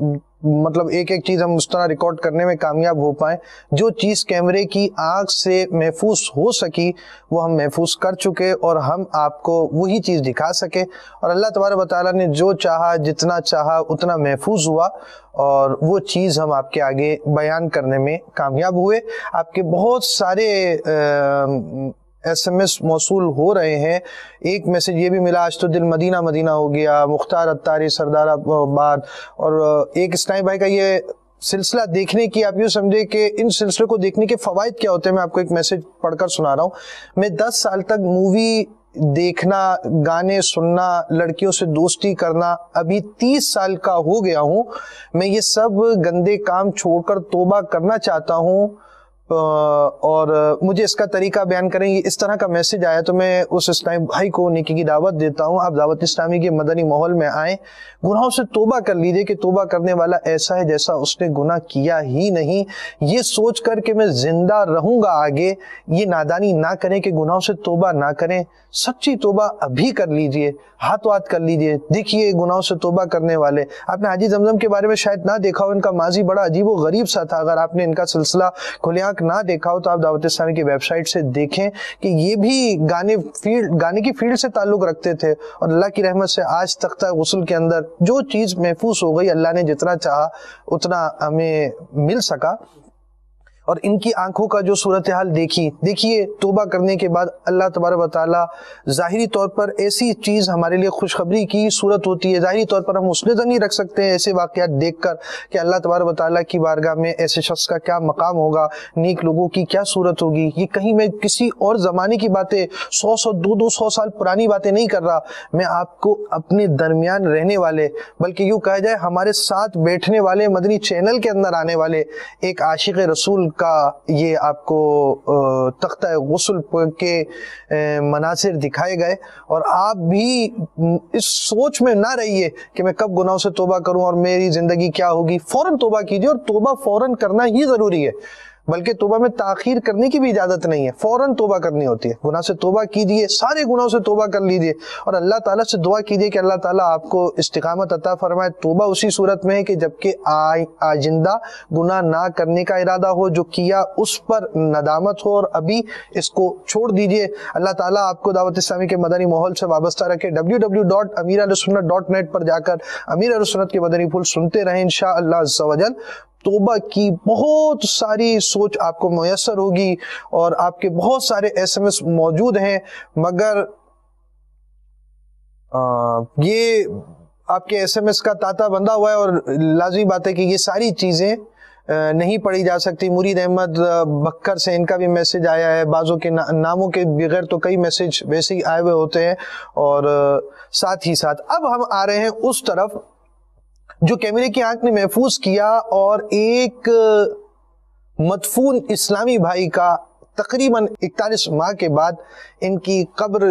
مطلب ایک ایک چیز ہم اس طرح ریکارڈ کرنے میں کامیاب ہو پائیں. جو چیز کیمرے کی آنکھ سے محفوظ ہو سکی وہ ہم محفوظ کر چکے اور ہم آپ کو وہی چیز دکھا سکے, اور اللہ تبارک و تعالیٰ نے جو چاہا جتنا چاہا اتنا محفوظ ہوا, اور وہ چیز ہم آپ کے آگے بیان کرنے میں کامیاب ہوئے. آپ کے بہت سارے ایس ایم ایس موصول ہو رہے ہیں. ایک میسج یہ بھی ملا, آج تو دل مدینہ مدینہ ہو گیا, مختار اتاری سردار آباد, اور ایک اسنائی بھائی کا یہ سلسلہ دیکھنے کی, آپ یوں سمجھے کہ ان سلسلے کو دیکھنے کے فوائد کیا ہوتے ہیں. میں آپ کو ایک میسج پڑھ کر سنا رہا ہوں. میں 10 سال تک مووی دیکھنا, گانے سننا, لڑکیوں سے دوستی کرنا, ابھی 30 سال کا ہو گیا ہوں. میں یہ سب گندے کام چھوڑ کر توبہ کرنا چاہتا ہوں, اور مجھے اس کا طریقہ بیان کریں. یہ اس طرح کا میسج آیا تو میں اس اسلامی بھائی کو نیکی کی دعوت دیتا ہوں, آپ دعوت اسلامی کے مدنی ماحول میں آئیں, گناہوں سے توبہ کر لیجئے کہ توبہ کرنے والا ایسا ہے جیسا اس نے گناہ کیا ہی نہیں. یہ سوچ کر کہ میں زندہ رہوں گا آگے, یہ نادانی نہ کریں کہ گناہوں سے توبہ نہ کریں. سچی توبہ ابھی کر لیجئے, ہاتھ وات کر لیجئے. دیکھیے گناہوں سے توبہ کرنے والے, آپ نے حاجی زمزم کے بارے میں شاید نہ دیکھا ہو, ان کا ماضی بڑا عجیب و غریب سا تھا. اگر آپ نے ان کا سلسلہ کھلے آنکھ نہ دیکھا ہو تو آپ دعوت اسلامی کی ویب سائٹ سے دیکھیں کہ یہ بھی گانے کی فیلڈ سے تعلق رکھتے تھے, اور اللہ کی رحمت سے آج تختہ غسل کے اندر جو چیز محفوظ ہو گئی, اللہ نے جتنا چاہا اتنا ہمیں مل سکا. اور ان کی آنکھوں کا جو صورتحال دیکھیے توبہ کرنے کے بعد اللہ تبارک و تعالیٰ ظاہری طور پر ایسی چیز ہمارے لیے خوشخبری کی صورت ہوتی ہے. ظاہری طور پر ہم اس نے نہیں رکھ سکتے ہیں ایسے واقعات دیکھ کر کہ اللہ تبارک و تعالیٰ کی بارگاہ میں ایسے شخص کا کیا مقام ہوگا, نیک لوگوں کی کیا صورت ہوگی. یہ کہیں میں کسی اور زمانے کی باتیں 100 سال پرانی باتیں نہیں کر رہا, میں آپ کو اپنے درمیان رہنے والے, بلکہ یوں کہا جائے ہمارے ساتھ بیٹھنے والے, مدنی چینل کے اندر آنے والے ایک عاشق رسول کا یہ آپ کو تختہ غسل کے مناظر دکھائے گئے. اور آپ بھی اس سوچ میں نہ رہیے کہ میں کب گناہوں سے توبہ کروں اور میری زندگی کیا ہوگی. فوراً توبہ کیجئے, اور توبہ فوراً کرنا ہی ضروری ہے, بلکہ توبہ میں تاخیر کرنے کی بھی اجازت نہیں ہے, فوراً توبہ کرنی ہوتی ہے. گناہ سے توبہ کیجئے, سارے گناہوں سے توبہ کر لیجئے, اور اللہ تعالیٰ سے دعا کیجئے کہ اللہ تعالیٰ آپ کو استقامت عطا فرمائے. توبہ اسی صورت میں ہے کہ جبکہ آئندہ گناہ نہ کرنے کا ارادہ ہو, جو کیا اس پر ندامت ہو, اور ابھی اس کو چھوڑ دیجئے. اللہ تعالیٰ آپ کو دعوت اسلامی کے مدنی ماحول سے وابستہ رکھے. www.amirahlusunnat.net پر جا کر امیر اہل سنت کے مدنی پھول سنتے رہیں. انشاءاللہ عز و جل توبہ کی بہت ساری سوچ آپ کو میسر ہوگی, اور آپ کے بہت سارے ایس ایم ایس موجود ہیں, مگر یہ آپ کے ایس ایم ایس کا تاتا بندہ ہوا ہے, اور لازمی بات ہے کہ یہ ساری چیزیں نہیں پڑھی جا سکتی. مرید احمد بکر سے ان کا بھی میسج آیا ہے, بعضوں کے ناموں کے بغیر تو کئی میسج ویسے ہی آئے ہوئے ہوتے ہیں. اور ساتھ ہی ساتھ اب ہم آ رہے ہیں اس طرف جو کیمرے کی آنکھ نے محفوظ کیا, اور ایک مدفون اسلامی بھائی کا تقریباً 41 ماہ کے بعد ان کی قبر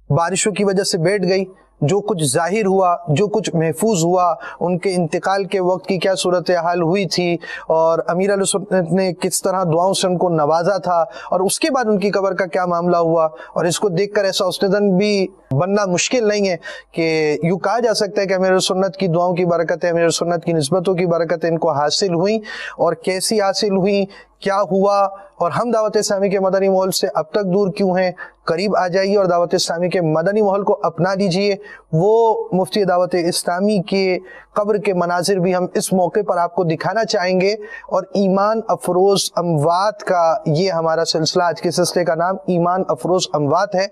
بارشوں کی وجہ سے بیٹھ گئی. جو کچھ ظاہر ہوا, جو کچھ محفوظ ہوا, ان کے انتقال کے وقت کی کیا صورتحال ہوئی تھی, اور امیر اہل سنت نے کس طرح دعاؤں سے ان کو نوازا تھا, اور اس کے بعد ان کی قبر کا کیا معاملہ ہوا. اور اس کو دیکھ کر ایسا حسن بھی بننا مشکل نہیں ہے کہ یوں کہا جا سکتا ہے کہ امیر سنت کی دعاؤں کی برکتیں, امیر سنت کی نسبتوں کی برکتیں ان کو حاصل ہوئیں, اور کیسی حاصل ہوئیں, کیا ہوا. اور ہم دعوت اسلامی کے مدنی ماحول سے اب تک دور کیوں ہیں؟ قریب آ جائیے اور دعوت اسلامی کے مدنی ماحول کو اپنا لیجئے. وہ مفتی دعوت اسلامی کے قبر کے مناظر بھی ہم اس موقع پر آپ کو دکھانا چاہیں گے, اور ایمان افروز اموات کا یہ ہمارا سلسلہ, آج کے سلسلے کا نام ایمان افروز اموات ہے.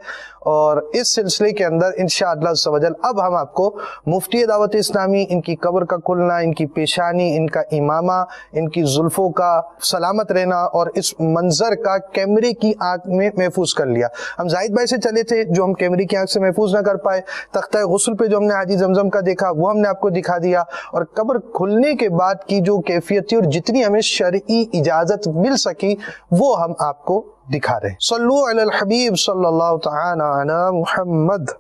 اور اس سلسلے کے اندر انشاءاللہ عز و جل اب ہم آپ کو مفتی دعوت اسلامی, ان کی قبر کا کھلنا, ان کی پیشانی, ان کا امامہ, ان کی زلفوں کا سلامت رہنا, اور اس منظر کا کیمرے کی آنکھ میں محفوظ کر لیا. ہم زاہد بھائی سے چلے تھے جو ہم کیمرے کی آنکھ سے محفوظ نہ کر پائے. تختہ غسل پہ جو ہم نے حاجی زمزم کا دیکھا وہ ہم نے آپ کو دکھا دیا, اور قبر کھلنے کے بعد کی جو کیفیت تھی اور جتنی ہمیں شرعی اجازت مل سکی وہ ہم آپ کو دکھا رہے ہیں. صلو علی الحبیب صلی اللہ تعالی علی محمد.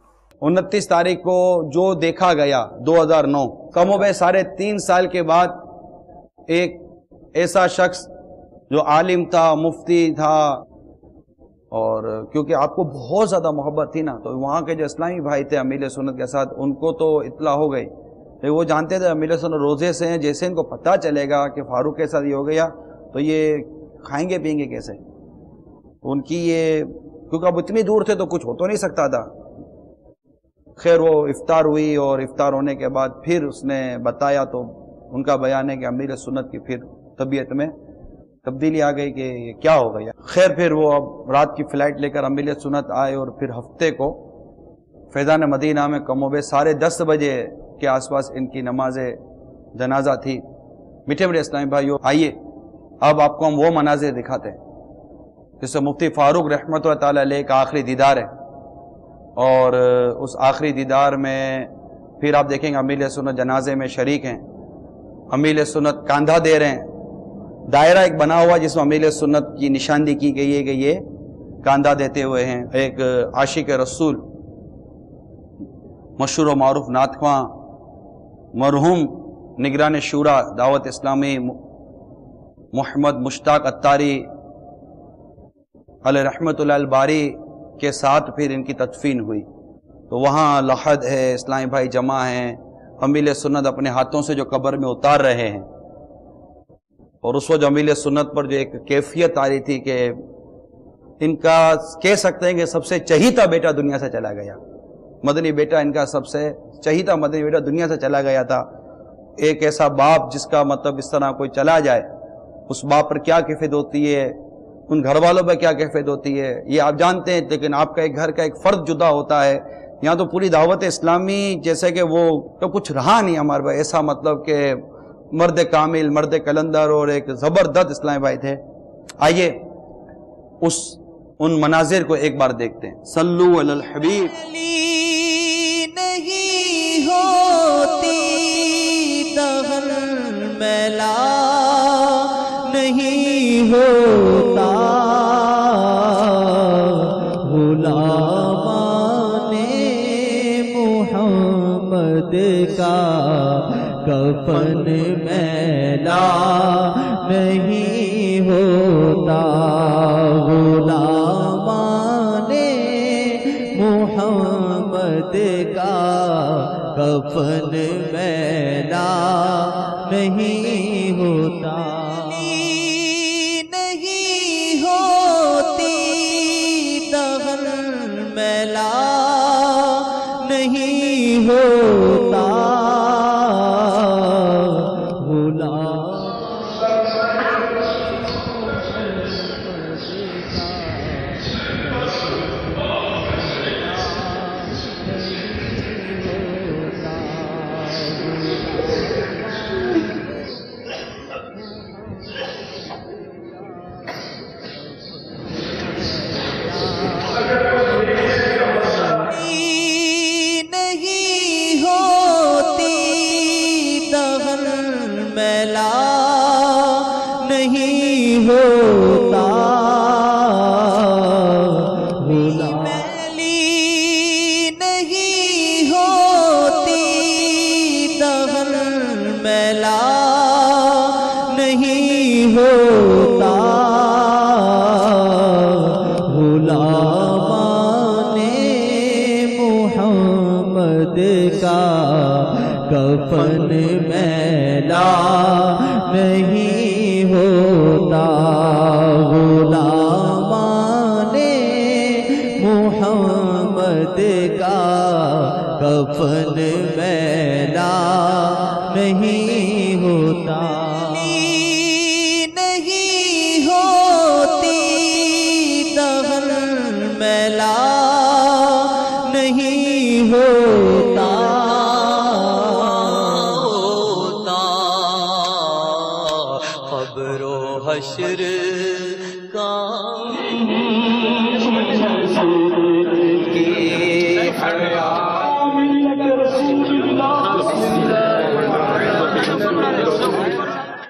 29 تاریخ کو جو دیکھا گیا 2009 کم و بیش 3.5 سال کے بعد ایک ایسا شخص جو عالم تھا, مفتی تھا, اور کیونکہ آپ کو بہت زیادہ محبت تھی نا, تو وہاں کے جو اسلامی بھائی تھے امیل سنت کے ساتھ, ان کو تو اطلاع ہو گئی, وہ جانتے تھے امیل سنت روزے سے ہیں، جیسے ان کو پتہ چلے گا کہ فاروق کے ساتھ یہ ہو گیا تو یہ کھائیں گے پئیں گے کیسے. ان کی یہ کیونکہ اب اتنی دور تھے تو کچھ ہو تو نہیں سکتا تھا. خیر وہ افطار ہوئی اور افطار ہونے کے بعد پھر اس نے بتایا تو ان کا بیان ہے کہ امیر سنت کی پھر طبیعت میں تبدیلی آ گئی کہ یہ کیا ہو گیا. خیر پھر وہ اب رات کی فلائٹ لے کر امیر سنت آئے اور پھر ہفتے کو فیضان مدینہ میں کم و بیش 10:30 بجے کے آس پاس ان کی نماز جنازہ تھی. میٹھے میٹھے اسلامی بھائیو، آئیے اب آپ کو ہم وہ مناظر دکھاتے ہیں جس سے مفتی فاروق رحمۃ اللہ تعالی علیہ کا آخری دیدار ہے. اور اس آخری دیدار میں پھر آپ دیکھیں گے امیر سنت جنازے میں شریک ہیں، امیر سنت کاندھا دے رہے ہیں. دائرہ ایک بنا ہوا جس میں امیر سنت کی نشاندہی کی گئی ہے کہ یہ کاندھا دیتے ہوئے ہیں. ایک عاشق رسول مشہور و معروف نعت خواں مرحوم نگران شورا دعوت اسلامی محمد مشتاق اتاری علیہ رحمۃ اللہ الباری کے ساتھ پھر ان کی تدفین ہوئی. تو وہاں لحد ہے، اسلامی بھائی جمع ہیں، امیر سنت اپنے ہاتھوں سے جو قبر میں اتار رہے ہیں. اور اس وقت جو امیر سنت پر جو ایک کیفیت آ رہی تھی کہ ان کا کہہ سکتے ہیں کہ سب سے چہیتا بیٹا دنیا سے چلا گیا. مدنی بیٹا ان کا سب سے چہیتا مدنی بیٹا دنیا سے چلا گیا تھا. ایک ایسا باپ جس کا مطلب اس طرح کوئی چلا جائے، اس باپ پر کیا کیفیت ہوتی ہے، ان گھر والوں پہ کیا کیفیت ہوتی ہے یہ آپ جانتے ہیں. لیکن آپ کا ایک گھر کا ایک فرد جدا ہوتا ہے. یہاں تو پوری دعوت اسلامی جیسے کہ وہ تو کچھ رہا نہیں ہمارے پاس ایسا، مطلب کہ مرد کامل، مرد کلندر اور ایک زبردست اسلامی بھائی تھے. آئیے ان مناظر کو ایک بار دیکھتے ہیں. صلو علی الحبیب. نہیں ہوتی دہن میلا، نہیں ہوتا غلامان محمد کا کفن میلا، نہیں ہوتا غلامان محمد کا کفن میلا، نہیں ہوتا. نہیں ہوتی دہن میلا، نہیں ہوتا کفن میلا، نہیں ہوتا غلامان محمد کا کفن میلا، نہیں ہوتا. نہیں ہوتی دہن میلا، نہیں ہوتا قبر و حشر کا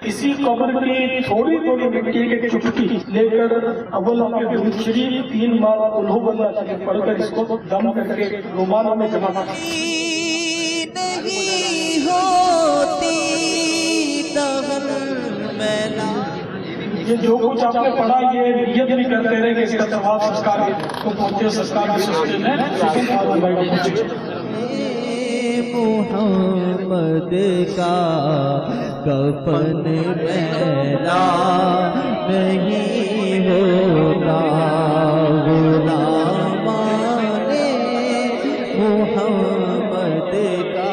اسی قبر کی تھوڑی تھوڑی مٹی کی چٹکی لے کر اول آپ کے درود شریف 3 بار قل ہو اللہ شریف پڑھ کر اس کو دم کر کے رومانوں میں جمع کر. نہیں ہوتی دہن میلا. یہ جو کچھ آپ نے پڑھا یہ نیت بھی کرتے رہے کہ اس کا ثواب سسکار کو پہنچے، سسکار بھی سوچتے ہیں. محمد کا کفن میلا نہیں ہوتا غلامان محمد کا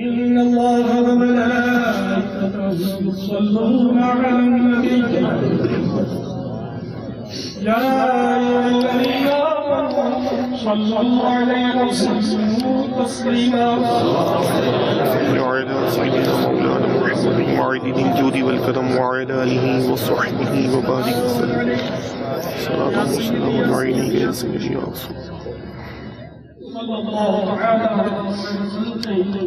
إن الله وملائكته يصلون على النبي يا أيها الذين آمنوا صلوا عليه وسلموا تسليما وعلى سيدنا مولانا محمد معدد الجود والكرم وعلى آله وصحبه وبارك وسلم صلاة وسلام عليك يا سيدي يا رسول صلى الله تعالى على سيدنا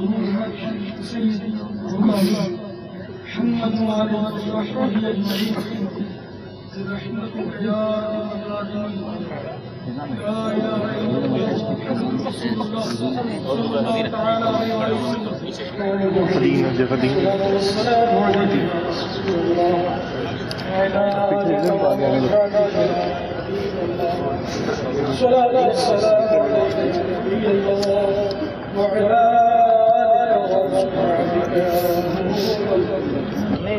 محمد وعلى آله أجمعين برحمتك يا لا إله إلا الله محمد رسول الله صلى الله تعالى عليه وسلم والسلام عليك يا رسول الله وعلى آله الصلاة والسلام عليك يا نبي الله وعلى آله وصحبه يا نور الله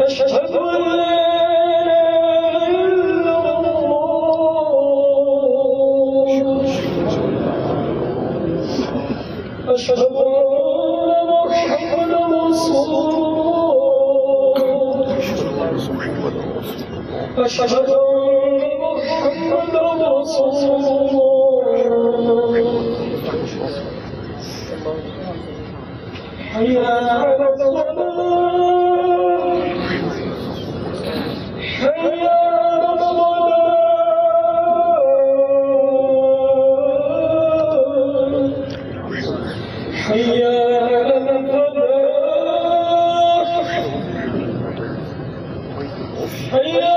أشهد أن لا إله إلا الله أشهد أن محمدا رسول الله أشهد أن محمدا رسول الله حي على الصلاة حي على الصلاة حي على الفلاح حي على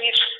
30